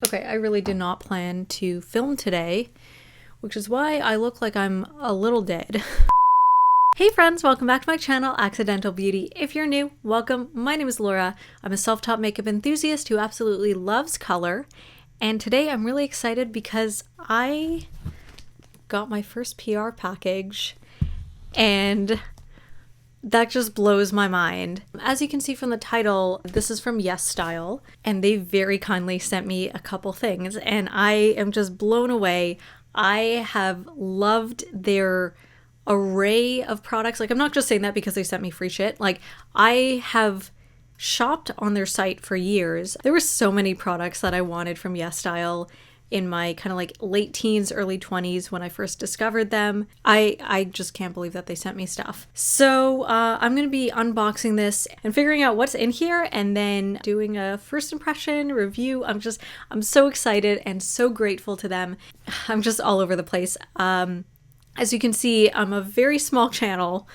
Okay, I really did not plan to film today, which is why I look like I'm a little dead. Hey friends, welcome back to my channel, Accidental Beauty. If you're new, welcome. My name is Laura. I'm a self-taught makeup enthusiast who absolutely loves color. And today I'm really excited because I got my first PR package and that just blows my mind. As you can see from the title, this is from YesStyle, and they very kindly sent me a couple things, and I am just blown away. I have loved their array of products. Like, I'm not just saying that because they sent me free shit. Like, I have shopped on their site for years. There were so many products that I wanted from YesStyle in my kind of like late teens, early 20s when I first discovered them. I just can't believe that they sent me stuff. So I'm going to be unboxing this and figuring out what's in here and then doing a first impression review. I'm so excited and so grateful to them. I'm just all over the place. As you can see, I'm a very small channel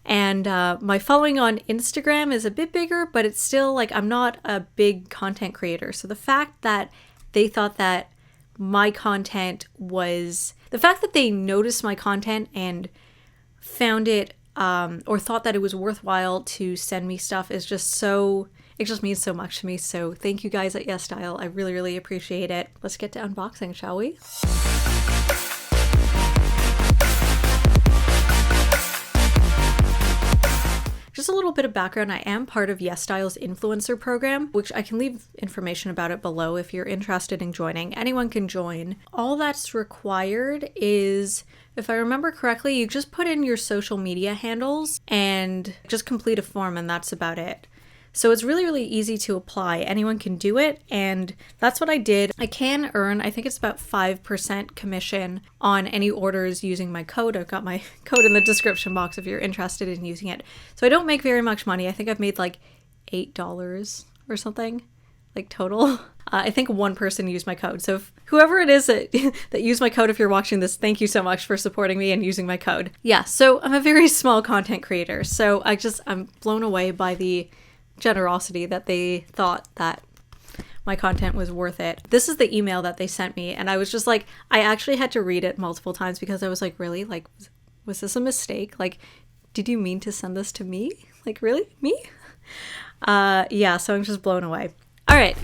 and my following on Instagram is a bit bigger, but it's still like I'm not a big content creator. So the fact that they thought that my content was, the fact that they noticed my content and found it or thought that it was worthwhile to send me stuff is just so, it just means so much to me. So thank you guys at YesStyle. I really, really appreciate it. Let's get to unboxing, shall we? Just a little bit of background, I am part of YesStyle's influencer program, which I can leave information about it below if you're interested in joining. Anyone can join. All that's required is, if I remember correctly, you just put in your social media handles and just complete a form, and that's about it. So it's really, really easy to apply. Anyone can do it, and that's what I did. I can earn, I think it's about 5% commission on any orders using my code. I've got my code in the description box if you're interested in using it. So I don't make very much money. I think I've made like $8 or something, like total. I think one person used my code. So if whoever it is that used my code, if you're watching this, thank you so much for supporting me and using my code. Yeah, so I'm a very small content creator. So I'm blown away by the generosity that they thought that my content was worth it. This is the email that they sent me, and I was just like, I actually had to read it multiple times because I was like, really? Like, was this a mistake? Like, did you mean to send this to me? Like, really? Me? Yeah, so I'm just blown away. All right,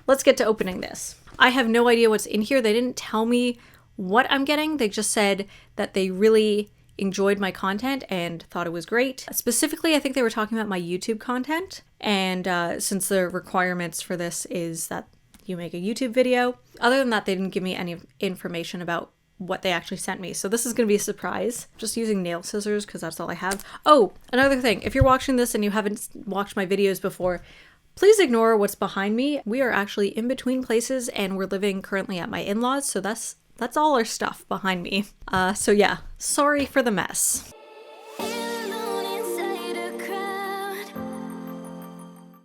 let's get to opening this. I have no idea what's in here. They didn't tell me what I'm getting. They just said that they really enjoyed my content and thought it was great. Specifically, I think they were talking about my YouTube content. And since the requirements for this is that you make a YouTube video. Other than that, they didn't give me any information about what they actually sent me. So this is going to be a surprise. Just using nail scissors because that's all I have. Oh, another thing. If you're watching this and you haven't watched my videos before, please ignore what's behind me. We are actually in between places and we're living currently at my in-laws. So that's all our stuff behind me. So yeah, sorry for the mess.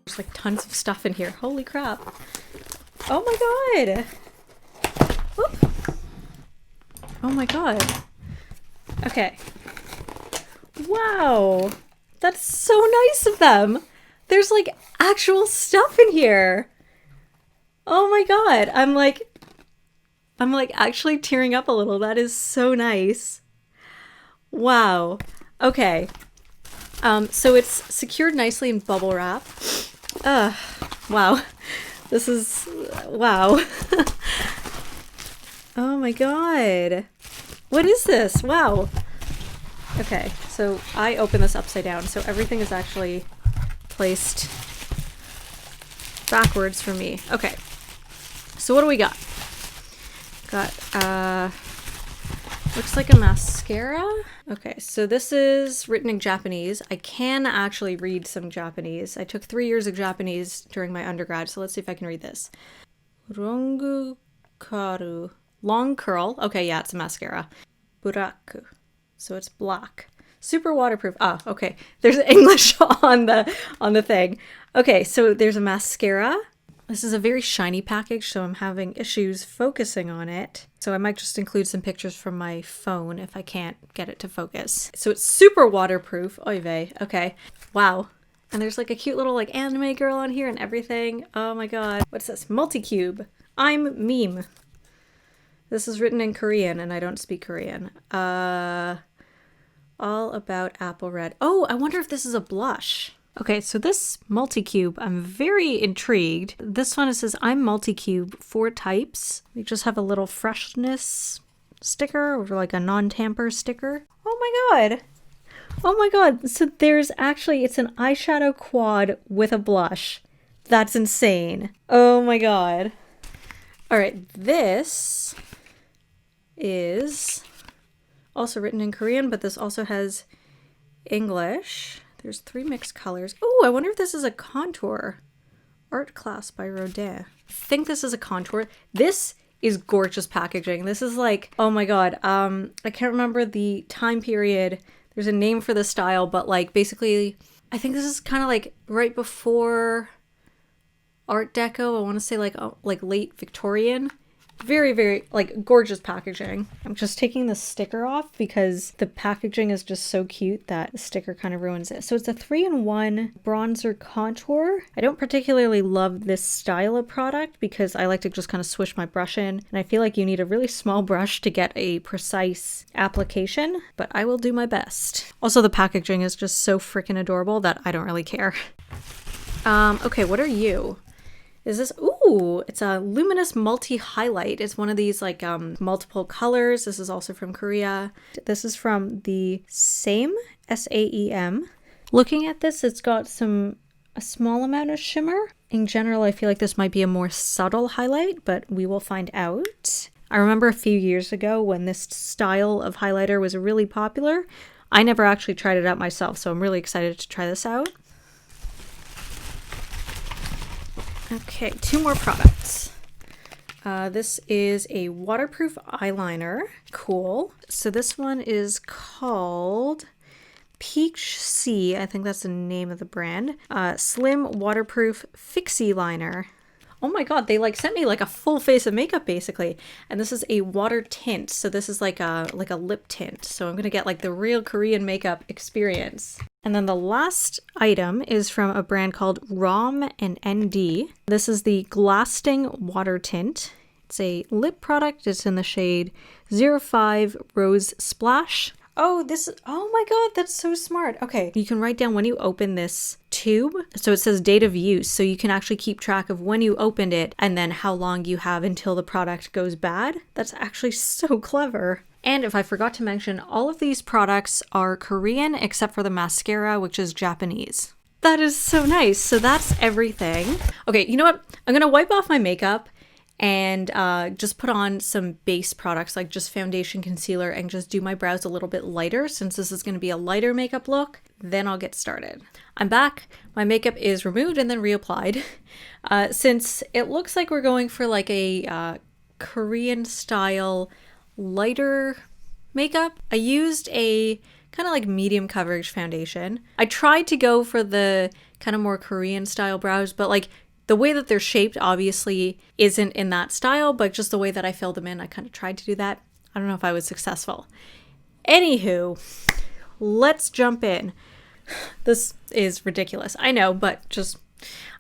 There's like tons of stuff in here. Holy crap. Oh my god. Whoop. Oh my god. Okay. Wow. That's so nice of them. There's like actual stuff in here. Oh my god. I'm like actually tearing up a little. That is so nice. Wow. Okay. So it's secured nicely in bubble wrap. Wow. This is, wow. Oh my god. What is this? Wow. Okay, so I open this upside down, so everything is actually placed backwards for me. Okay. So what do we got? Got, looks like a mascara. Okay, so this is written in Japanese. I can actually read some Japanese. I took 3 years of Japanese during my undergrad, so let's see if I can read this. Rongu karu. Long curl. Okay, yeah, it's a mascara. Buraku. So it's black. Super waterproof. Ah, okay. There's English on the thing. Okay, so there's a mascara. This is a very shiny package, so I'm having issues focusing on it. So I might just include some pictures from my phone if I can't get it to focus. So it's super waterproof. Oy vey. Okay. Wow. And there's like a cute little like anime girl on here and everything. Oh my god. What's this? Multi-cube. I'm meme. This is written in Korean and I don't speak Korean. All about apple red. Oh, I wonder if this is a blush. Okay, so this multi-cube, I'm very intrigued. This one, it says, I'm multi-cube, 4 types. We just have a little freshness sticker or like a non-tamper sticker. Oh my god. Oh my god. So there's actually, it's an eyeshadow quad with a blush. That's insane. Oh my god. All right, this is also written in Korean, but this also has English. There's 3 mixed colors. Oh, I wonder if this is a contour. Art Class by Rodin. I think this is a contour. This is gorgeous packaging. This is like, oh my god. I can't remember the time period. There's a name for the style, but like basically, I think this is kind of like right before Art Deco. I want to say like late Victorian. Very, very, like, gorgeous packaging. I'm just taking the sticker off because the packaging is just so cute that the sticker kind of ruins it. So it's a 3-in-1 bronzer contour. I don't particularly love this style of product because I like to just kind of swish my brush in. And I feel like you need a really small brush to get a precise application, but I will do my best. Also, the packaging is just so freaking adorable that I don't really care. Okay, what are you? Is this, ooh, it's a Luminous multi-highlight. It's one of these like multiple colors. This is also from Korea. This is from the Same, S-A-E-M. Looking at this, it's got a small amount of shimmer. In general, I feel like this might be a more subtle highlight, but we will find out. I remember a few years ago when this style of highlighter was really popular. I never actually tried it out myself, so I'm really excited to try this out. Okay, 2 more products. This is a waterproof eyeliner. Cool. So this one is called Peach Sea. I think that's the name of the brand. Slim Waterproof Fixie Liner. Oh my god, they like sent me like a full face of makeup basically. And this is a water tint. So this is like a lip tint. So I'm gonna get like the real Korean makeup experience. And then the last item is from a brand called ROM and ND. This is the Glasting Water Tint. It's a lip product. It's in the shade 05 Rose Splash. Oh, oh my god, that's so smart. Okay, you can write down when you open this tube. So it says date of use. So you can actually keep track of when you opened it and then how long you have until the product goes bad. That's actually so clever. And if I forgot to mention, all of these products are Korean except for the mascara, which is Japanese. That is so nice. So that's everything. Okay, you know what? I'm gonna wipe off my makeup and just put on some base products like just foundation, concealer, and just do my brows a little bit lighter since this is going to be a lighter makeup look. Then I'll get started. I'm back. My makeup is removed and then reapplied. Since it looks like we're going for like a Korean style lighter makeup, I used a kind of like medium coverage foundation. I tried to go for the kind of more Korean style brows, but like the way that they're shaped obviously isn't in that style, but just the way that I filled them in, I kind of tried to do that. I don't know if I was successful. Anywho, let's jump in. This is ridiculous, I know, but just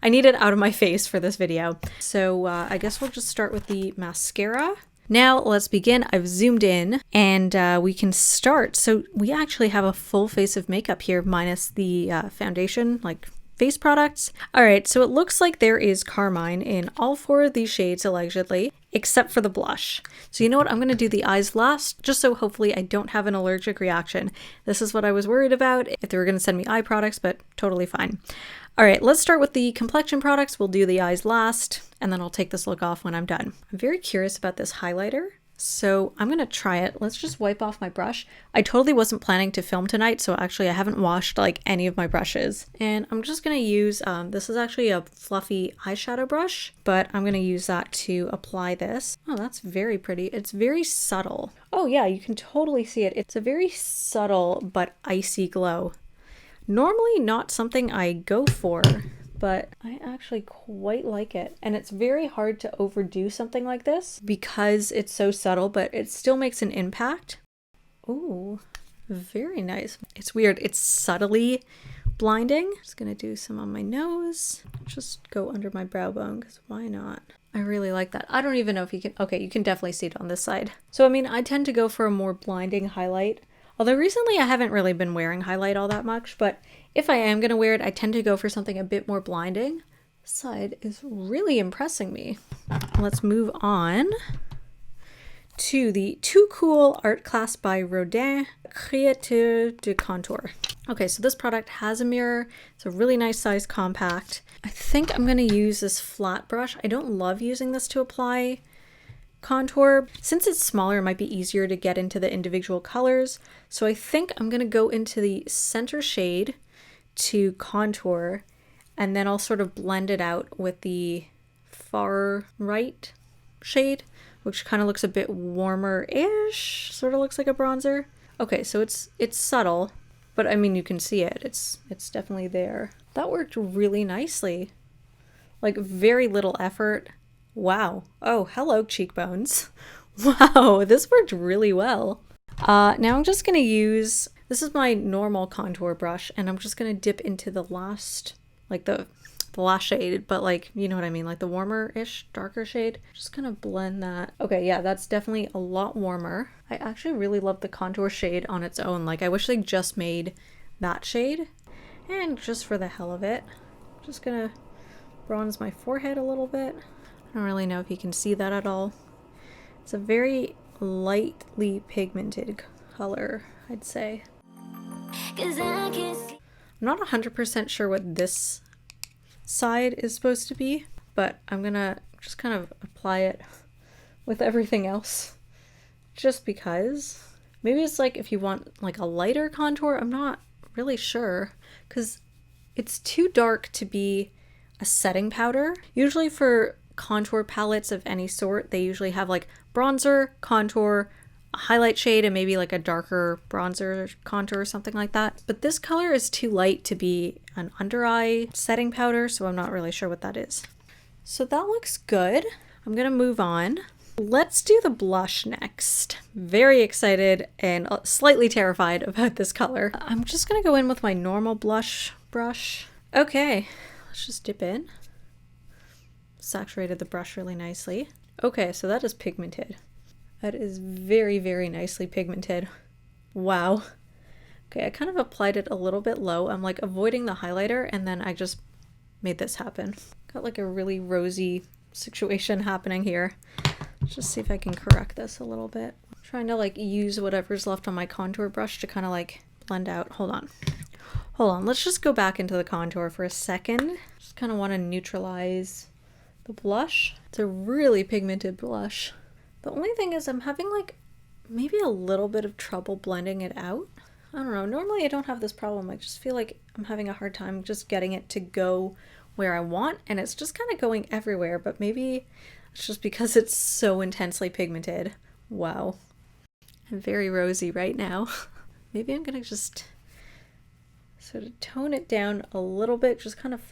I need it out of my face for this video. So I guess we'll just start with the mascara. Now let's begin. I've zoomed in and we can start. So we actually have a full face of makeup here minus the foundation, like face products. All right, so it looks like there is carmine in all 4 of these shades allegedly, except for the blush. So you know what? I'm going to do the eyes last, just so hopefully I don't have an allergic reaction. This is what I was worried about if they were going to send me eye products, but totally fine. All right, let's start with the complexion products. We'll do the eyes last, and then I'll take this look off when I'm done. I'm very curious about this highlighter. So I'm gonna try it. Let's just wipe off my brush. I totally wasn't planning to film tonight, so actually I haven't washed like any of my brushes. And I'm just gonna use, this is actually a fluffy eyeshadow brush, but I'm gonna use that to apply this. Oh, that's very pretty. It's very subtle. Oh yeah, you can totally see it. It's a very subtle but icy glow. Normally not something I go for, but I actually quite like it. And it's very hard to overdo something like this because it's so subtle, but it still makes an impact. Ooh, very nice. It's weird. It's subtly blinding. Just gonna do some on my nose. Just go under my brow bone, because why not? I really like that. I don't even know if you can, okay, you can definitely see it on this side. So I mean, I tend to go for a more blinding highlight. Although recently I haven't really been wearing highlight all that much, but if I am gonna wear it, I tend to go for something a bit more blinding. This side is really impressing me. Let's move on to the Too Cool Art Class by Rodin, Créateur de Contour. Okay, so this product has a mirror. It's a really nice size compact. I think I'm gonna use this flat brush. I don't love using this to apply contour. Since it's smaller, it might be easier to get into the individual colors. So I think I'm gonna go into the center shade to contour, and then I'll sort of blend it out with the far right shade, which kind of looks a bit warmer-ish, sort of looks like a bronzer. Okay, so it's subtle, but I mean, you can see it. It's definitely there. That worked really nicely. Like, very little effort. Wow. Oh, hello, cheekbones. Wow, this worked really well. Now I'm just gonna use, this is my normal contour brush, and I'm just gonna dip into the last, like the last shade, but like, you know what I mean, like the warmer-ish, darker shade. Just gonna blend that. Okay, yeah, that's definitely a lot warmer. I actually really love the contour shade on its own. Like, I wish they just made that shade. And just for the hell of it, I'm just gonna bronze my forehead a little bit. I don't really know if you can see that at all. It's a very lightly pigmented color, I'd say. I'm not 100% sure what this side is supposed to be, but I'm gonna just kind of apply it with everything else, just because. Maybe it's like if you want like a lighter contour, I'm not really sure, because it's too dark to be a setting powder. Usually for contour palettes of any sort, they usually have like bronzer, contour, a highlight shade, and maybe like a darker bronzer contour or something like that. But this color is too light to be an under eye setting powder, so I'm not really sure what that is. So that looks good. I'm gonna move on. Let's do the blush next. Very excited and slightly terrified about this color. I'm just gonna go in with my normal blush brush. Okay, let's just dip in. Saturated the brush really nicely. Okay, so that is pigmented. That is very, very nicely pigmented. Wow. Okay, I kind of applied it a little bit low. I'm like avoiding the highlighter, and then I just made this happen. Got like a really rosy situation happening here. Let's just see if I can correct this a little bit. I'm trying to like use whatever's left on my contour brush to kind of like blend out. Hold on. Hold on, let's just go back into the contour for a second. Just kind of want to neutralize the blush. It's a really pigmented blush. The only thing is I'm having like maybe a little bit of trouble blending it out. I don't know, normally I don't have this problem. I just feel like I'm having a hard time just getting it to go where I want, and it's just kind of going everywhere, but maybe it's just because it's so intensely pigmented. Wow. I'm very rosy right now. Maybe I'm gonna just sort of tone it down a little bit, just kind of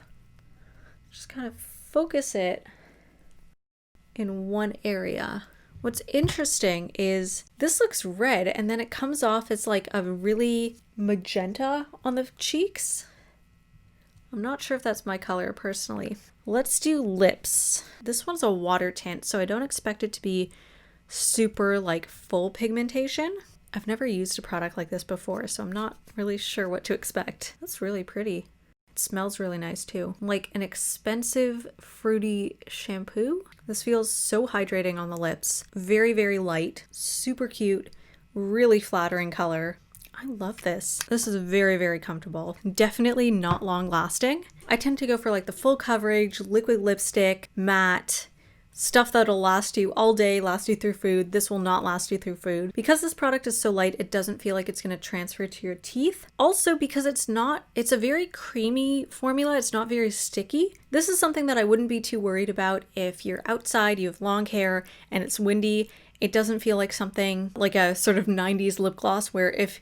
focus it in one area. What's interesting is this looks red, and then it comes off as like a really magenta on the cheeks. I'm not sure if that's my color personally. Let's do lips. This one's a water tint, so I don't expect it to be super like full pigmentation. I've never used a product like this before, so I'm not really sure what to expect. That's really pretty. It smells really nice too. Like an expensive fruity shampoo. This feels so hydrating on the lips. Very, very light, super cute, really flattering color. I love this. This is very, very comfortable. Definitely not long lasting. I tend to go for like the full coverage, liquid lipstick, matte, stuff that'll last you all day, last you through food. This will not last you through food. Because this product is so light, it doesn't feel like it's gonna transfer to your teeth. Also because it's a very creamy formula, it's not very sticky. This is something that I wouldn't be too worried about if you're outside, you have long hair, and it's windy. It doesn't feel like something like a sort of 90s lip gloss where if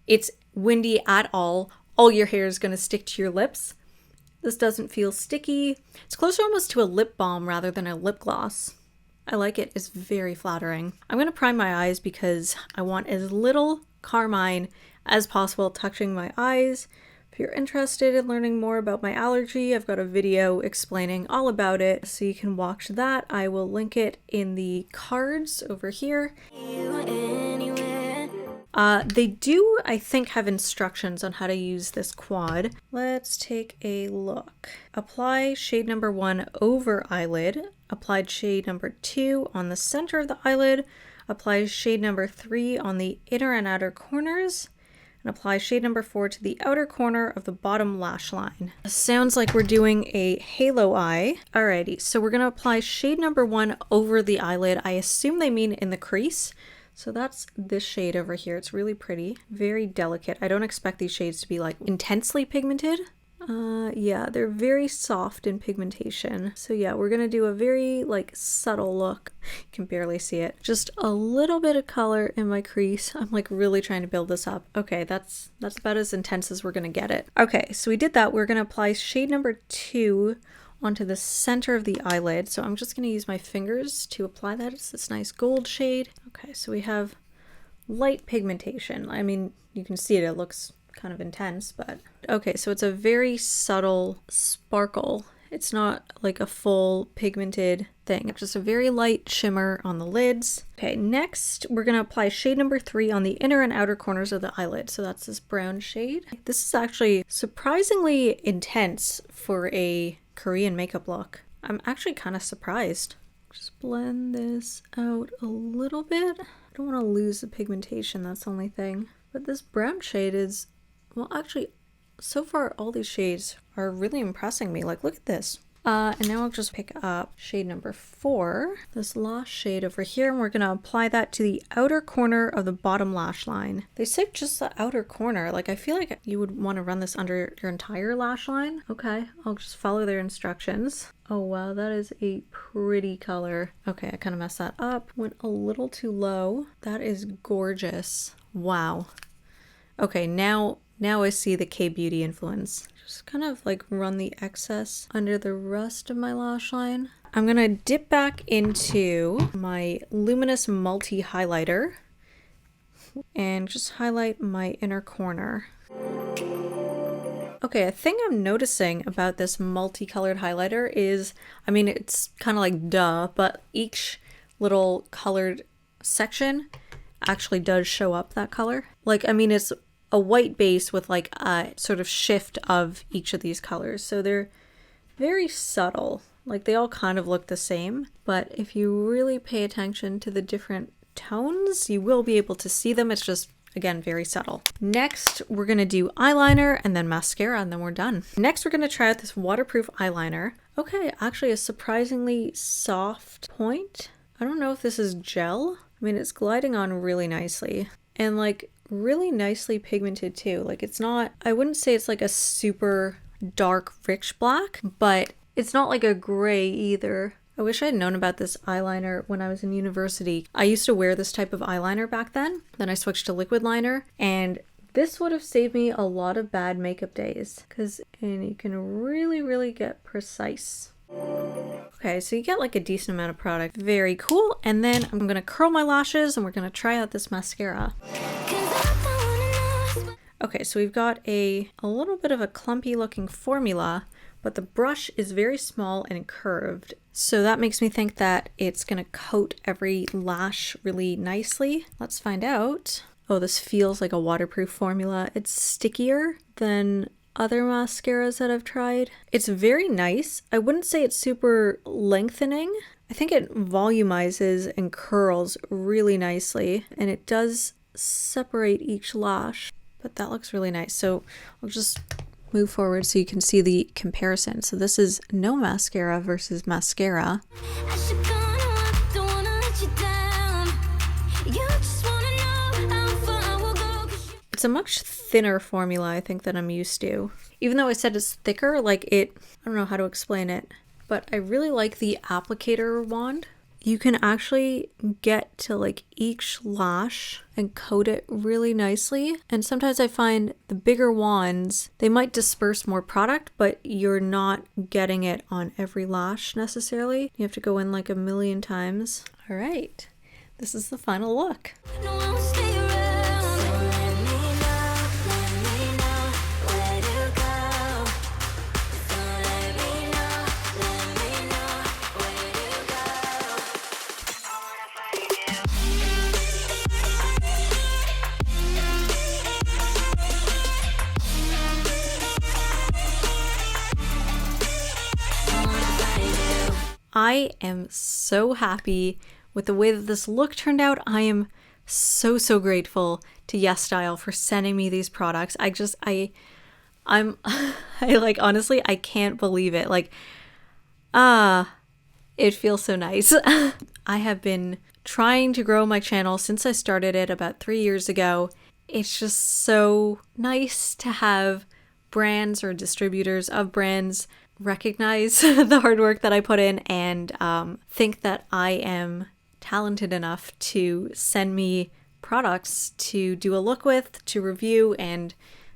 it's windy at all your hair is gonna stick to your lips. This doesn't feel sticky. It's closer almost to a lip balm rather than a lip gloss. I like it. It's very flattering. I'm going to prime my eyes because I want as little carmine as possible touching my eyes. If you're interested in learning more about my allergy, I've got a video explaining all about it, so you can watch that. I will link it in the cards over here. They do, I think, have instructions on how to use this quad. Let's take a look. Apply shade number 1 over eyelid. Applied shade number 2 on the center of the eyelid. Apply shade number 3 on the inner and outer corners. And apply shade number 4 to the outer corner of the bottom lash line. Sounds like we're doing a halo eye. Alrighty, so we're gonna apply shade number 1 over the eyelid. I assume they mean in the crease. So that's this shade over here. It's really pretty, very delicate. I don't expect these shades to be like intensely pigmented. Yeah, they're very soft in pigmentation. So yeah, we're gonna do a very like subtle look. You can barely see it. Just a little bit of color in my crease. I'm like really trying to build this up. Okay, that's about as intense as we're gonna get it. Okay, so we did that. We're gonna apply shade number 2 onto the center of the eyelid. So I'm just going to use my fingers to apply that. It's this nice gold shade. Okay, so we have light pigmentation. I mean, you can see it, it looks kind of intense, but okay, so it's a very subtle sparkle. It's not like a full pigmented thing. It's just a very light shimmer on the lids. Okay, next we're going to apply shade number 3 on the inner and outer corners of the eyelid. So that's this brown shade. This is actually surprisingly intense for a Korean makeup look. I'm actually kind of surprised. Just blend this out a little bit. I don't want to lose the pigmentation, that's the only thing. But this brown shade is, well, actually, so far all these shades are really impressing me. Like, look at this. And now I'll just pick up shade number 4, this lost shade over here, and we're going to apply that to the outer corner of the bottom lash line. They say just the outer corner. Like, I feel like you would want to run this under your entire lash line. Okay, I'll just follow their instructions. Oh wow, that is a pretty color. Okay, I kind of messed that up. Went a little too low. That is gorgeous. Wow. Okay, now I see the K-beauty influence. Just kind of like run the excess under the rest of my lash line. I'm gonna dip back into my Luminous multi highlighter and just highlight my inner corner. Okay, a thing I'm noticing about this multicolored highlighter is, I mean, it's kind of like duh, but each little colored section actually does show up that color. Like, I mean, it's a white base with like a sort of shift of each of these colors. So they're very subtle. Like, they all kind of look the same, but if you really pay attention to the different tones, you will be able to see them. It's just, again, very subtle. Next, we're gonna do eyeliner and then mascara, and then we're done. Next, we're gonna try out this waterproof eyeliner. Okay, actually a surprisingly soft point. I don't know if this is gel. I mean, it's gliding on really nicely and like really nicely pigmented too. Like, it's not, I wouldn't say it's like a super dark rich black, but it's not like a gray either. I wish I had known about this eyeliner when I was in university. I used to wear this type of eyeliner back then I switched to liquid liner, and this would have saved me a lot of bad makeup days because you can really get precise. Okay, so you get like a decent amount of product. Very cool. And then I'm gonna curl my lashes and we're gonna try out this mascara. Okay, so we've got a little bit of a clumpy looking formula, but the brush is very small and curved. So that makes me think that it's gonna coat every lash really nicely. Let's find out. Oh, this feels like a waterproof formula. It's stickier than other mascaras that I've tried. It's very nice. I wouldn't say it's super lengthening. I think it volumizes and curls really nicely, and it does separate each lash, but that looks really nice. So I'll just move forward so you can see the comparison. So this is no mascara versus mascara. It's a much thinner formula, I think, than I'm used to. Even though I said it's thicker, like I don't know how to explain it, but I really like the applicator wand. You can actually get to like each lash and coat it really nicely. And sometimes I find the bigger wands, they might disperse more product, but you're not getting it on every lash necessarily. You have to go in like a million times. All right, this is the final look. I am so happy with the way that this look turned out. I am so, so grateful to YesStyle for sending me these products. I'm I like, honestly, I can't believe it. Like, it feels so nice. I have been trying to grow my channel since I started it about 3 years ago. It's just so nice to have brands or distributors of brands recognize the hard work that I put in and think that I am talented enough to send me products to do a look with, to review, and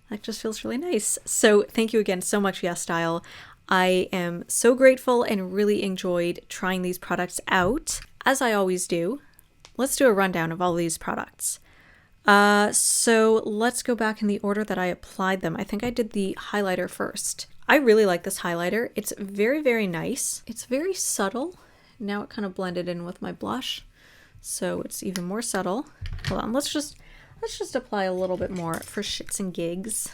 that just feels really nice. So thank you again so much, YesStyle. I am so grateful and really enjoyed trying these products out. As I always do, let's do a rundown of all these products. So let's go back in the order that I applied them. I think I did the highlighter first. I really like this highlighter. It's very, very nice. It's very subtle. Now it kind of blended in with my blush, so it's even more subtle. Hold on, let's just apply a little bit more for shits and gigs.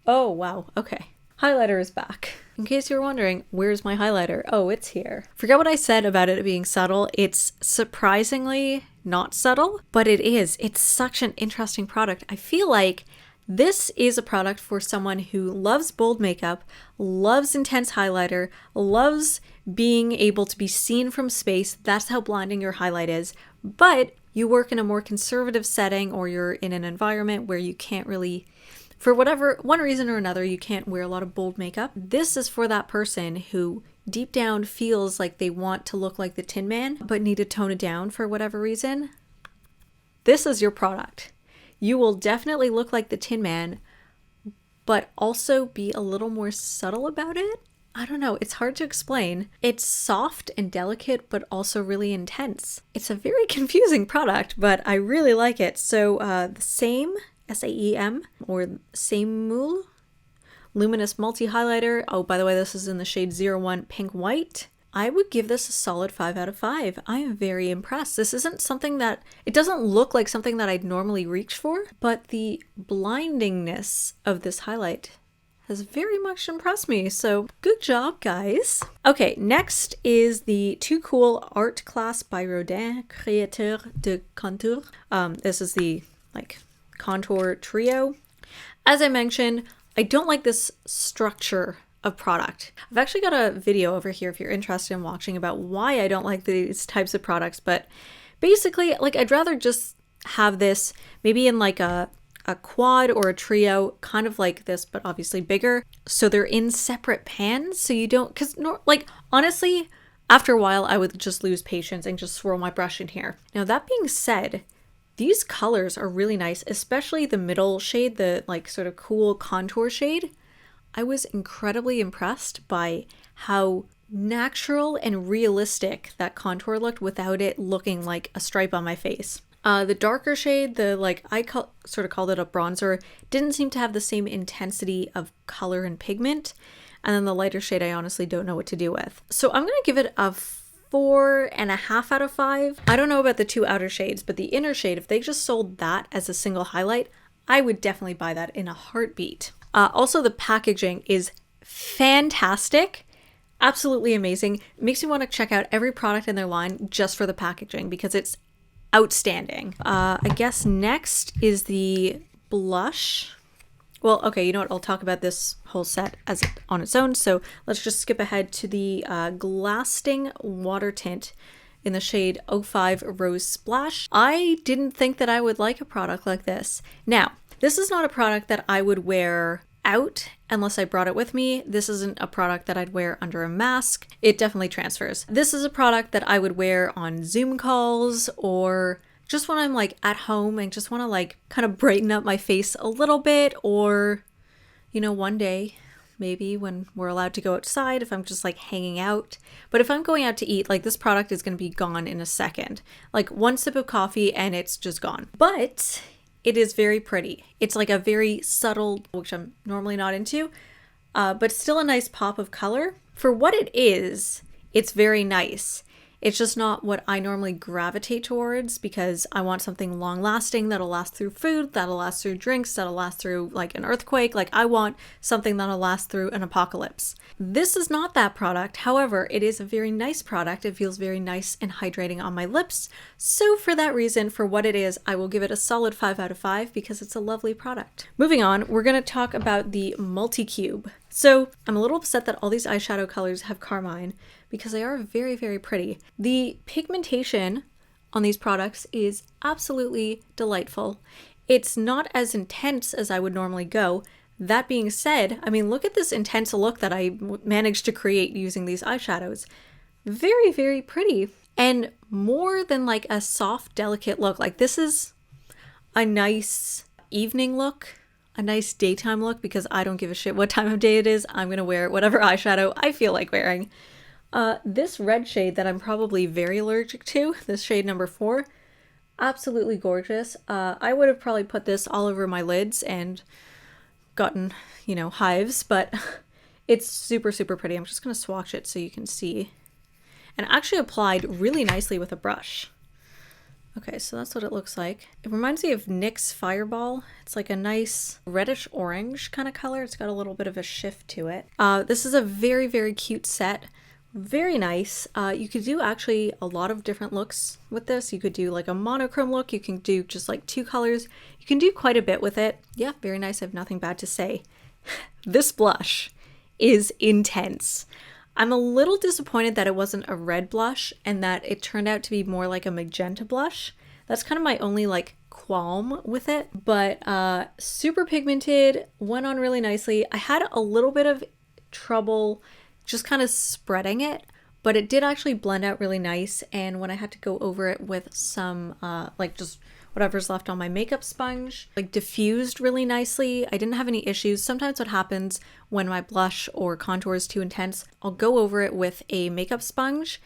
Oh, wow. Okay. Highlighter is back. In case you were wondering, where's my highlighter? Oh, it's here. Forget what I said about it being subtle. It's surprisingly not subtle, but it is. It's such an interesting product. I feel like this is a product for someone who loves bold makeup, loves intense highlighter, loves being able to be seen from space. That's how blinding your highlight is. But you work in a more conservative setting, or you're in an environment where you can't really, for whatever one reason or another, you can't wear a lot of bold makeup. This is for that person who deep down feels like they want to look like the Tin Man, but need to tone it down for whatever reason. This is your product. You will definitely look like the Tin Man, but also be a little more subtle about it. I don't know, it's hard to explain. It's soft and delicate, but also really intense. It's a very confusing product, but I really like it. So the Same, S-A-E-M, or Same Luminous Multi Highlighter. Oh, by the way, this is in the shade 01 Pink White. I would give this a solid 5 out of 5. I am very impressed. This isn't something that, it doesn't look like something that I'd normally reach for, but the blindingness of this highlight has very much impressed me. So good job, guys. Okay, next is the Too Cool Art Class by Rodin, Créateur de Contour. This is the contour trio. As I mentioned, I don't like this structure of product. I've actually got a video over here if you're interested in watching about why I don't like these types of products, but basically, I'd rather just have this maybe in a quad or a trio, kind of like this, but obviously bigger. So they're in separate pans, so you don't, honestly, after a while, I would just lose patience and just swirl my brush in here. Now, that being said, these colors are really nice, especially the middle shade, the sort of cool contour shade. I was incredibly impressed by how natural and realistic that contour looked without it looking like a stripe on my face. The darker shade, I sort of called it a bronzer, didn't seem to have the same intensity of color and pigment. And then the lighter shade, I honestly don't know what to do with. So I'm going to give it a 4.5 out of 5. I don't know about the two outer shades, but the inner shade, if they just sold that as a single highlight, I would definitely buy that in a heartbeat. Also, the packaging is fantastic. Absolutely amazing. Makes me want to check out every product in their line just for the packaging because it's outstanding. I guess next is the blush. Well, okay, you know what? I'll talk about this whole set on its own. So let's just skip ahead to the Glasting Water Tint in the shade 05 Rose Splash. I didn't think that I would like a product like this. Now, this is not a product that I would wear out unless I brought it with me. This isn't a product that I'd wear under a mask. It definitely transfers. This is a product that I would wear on Zoom calls or just when I'm at home and just want to kind of brighten up my face a little bit, or one day maybe when we're allowed to go outside if I'm just hanging out. But if I'm going out to eat, this product is going to be gone in a second. One sip of coffee and it's just gone. But it is very pretty. It's a very subtle, which I'm normally not into, but still a nice pop of color. For what it is, it's very nice. It's just not what I normally gravitate towards because I want something long lasting that'll last through food, that'll last through drinks, that'll last through like an earthquake. Like I want something that'll last through an apocalypse. This is not that product. However, it is a very nice product. It feels very nice and hydrating on my lips. So for that reason, for what it is, I will give it a solid 5 out of 5 because it's a lovely product. Moving on, we're going to talk about the Multi-Cube. So I'm a little upset that all these eyeshadow colors have carmine because they are very, very pretty. The pigmentation on these products is absolutely delightful. It's not as intense as I would normally go. That being said, I mean, look at this intense look that I managed to create using these eyeshadows. Very, very pretty. And more than like a soft, delicate look. Like this is a nice evening look, a nice daytime look because I don't give a shit what time of day it is. I'm going to wear whatever eyeshadow I feel like wearing. This red shade that I'm probably very allergic to, this shade number 4, absolutely gorgeous. I would have probably put this all over my lids and gotten, you know, hives, but it's super, super pretty. I'm just going to swatch it so you can see. And actually applied really nicely with a brush. Okay, so that's what it looks like. It reminds me of NYX Fireball. It's like a nice reddish orange kind of color. It's got a little bit of a shift to it. This is a very, very cute set. Very nice. You could do actually a lot of different looks with this. You could do like a monochrome look. You can do just like 2 colors. You can do quite a bit with it. Yeah, very nice. I have nothing bad to say. This blush is intense. I'm a little disappointed that it wasn't a red blush and that it turned out to be more like a magenta blush. That's kind of my only like qualm with it, but super pigmented, went on really nicely. I had a little bit of trouble just kind of spreading it, but it did actually blend out really nice. And when I had to go over it with some like just whatever's left on my makeup sponge, like diffused really nicely. I didn't have any issues. Sometimes what happens when my blush or contour is too intense, I'll go over it with a makeup sponge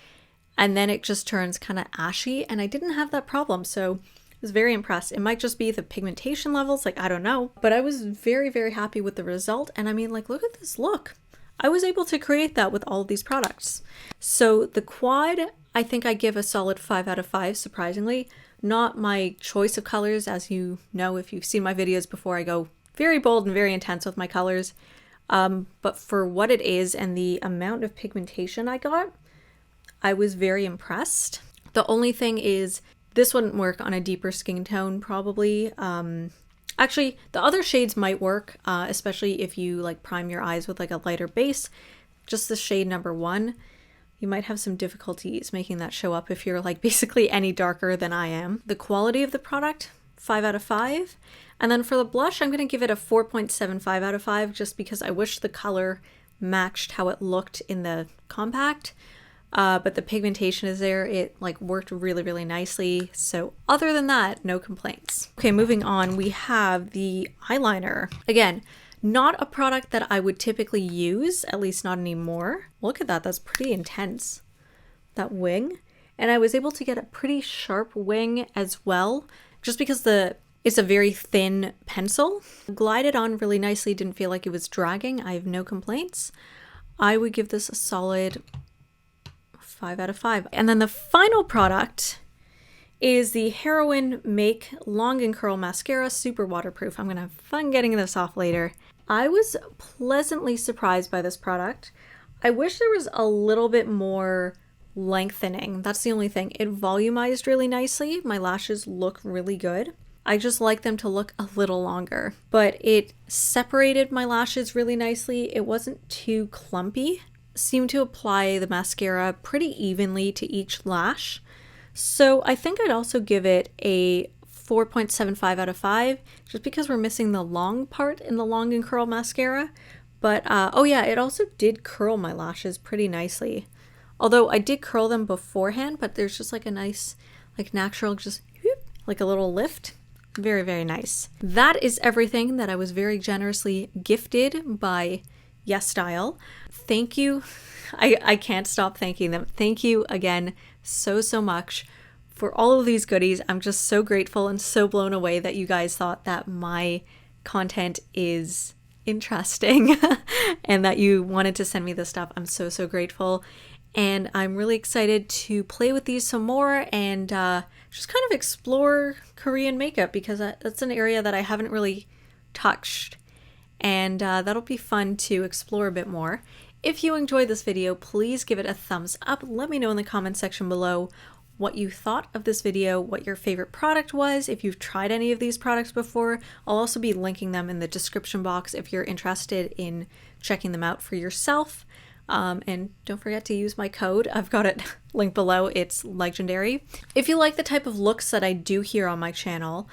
and then it just turns kind of ashy, and I didn't have that problem. So I was very impressed. It might just be the pigmentation levels, like I don't know, but I was very, very happy with the result. And I mean, like, look at this look. I was able to create that with all of these products. So the quad, I think I give a solid 5 out of 5, surprisingly. Not my choice of colors, as you know, if you've seen my videos before, I go very bold and very intense with my colors. But for what it is and the amount of pigmentation I got, I was very impressed. The only thing is this wouldn't work on a deeper skin tone probably. Actually, the other shades might work, especially if you like prime your eyes with like a lighter base. Just the shade number 1, you might have some difficulties making that show up if you're like basically any darker than I am. The quality of the product, 5 out of 5. And then for the blush, I'm going to give it a 4.75 out of 5 just because I wish the color matched how it looked in the compact. But the pigmentation is there. It like worked really, really nicely. So other than that, no complaints. Okay, moving on, we have the eyeliner. Again, not a product that I would typically use, at least not anymore. Look at that, that's pretty intense, that wing. And I was able to get a pretty sharp wing as well, just because it's a very thin pencil. Glided on really nicely, didn't feel like it was dragging. I have no complaints. I would give this a solid 5 out of 5. And then the final product is the Heroin Make Long and Curl Mascara, super waterproof. I'm gonna have fun getting this off later. I was pleasantly surprised by this product. I wish there was a little bit more lengthening. That's the only thing. It volumized really nicely. My lashes look really good. I just like them to look a little longer, but it separated my lashes really nicely. It wasn't too clumpy. Seemed to apply the mascara pretty evenly to each lash. So I think I'd also give it a 4.75 out of 5, just because we're missing the long part in the Long and Curl mascara. But oh yeah, it also did curl my lashes pretty nicely. Although I did curl them beforehand, but there's just like a nice, like natural, just whoop, like a little lift. Very, very nice. That is everything that I was very generously gifted by YesStyle. Thank you. I can't stop thanking them. Thank you again so much for all of these goodies. I'm just so grateful and so blown away that you guys thought that my content is interesting and that you wanted to send me this stuff. I'm so grateful. and I'm really excited to play with these some more and just kind of explore Korean makeup, because that's an area that I haven't really touched, and that'll be fun to explore a bit more. If you enjoyed this video, please give it a thumbs up. Let me know in the comment section below what you thought of this video, what your favorite product was, if you've tried any of these products before. I'll also be linking them in the description box if you're interested in checking them out for yourself. And don't forget to use my code. I've got it linked below. It's legendary. If you like the type of looks that I do here on my channel,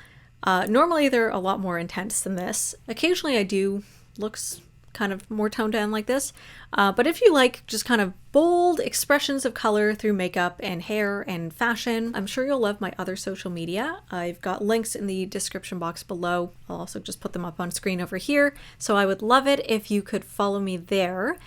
normally they're a lot more intense than this. Occasionally I do looks kind of more toned down like this, but if you like just kind of bold expressions of color through makeup and hair and fashion, I'm sure you'll love my other social media. I've got links in the description box below. I'll also just put them up on screen over here, so I would love it if you could follow me there.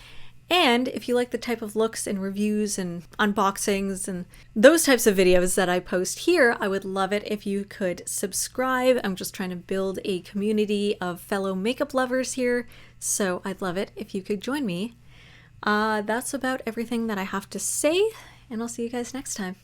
And if you like the type of looks and reviews and unboxings and those types of videos that I post here, I would love it if you could subscribe. I'm just trying to build a community of fellow makeup lovers here, so I'd love it if you could join me. That's about everything that I have to say, and I'll see you guys next time.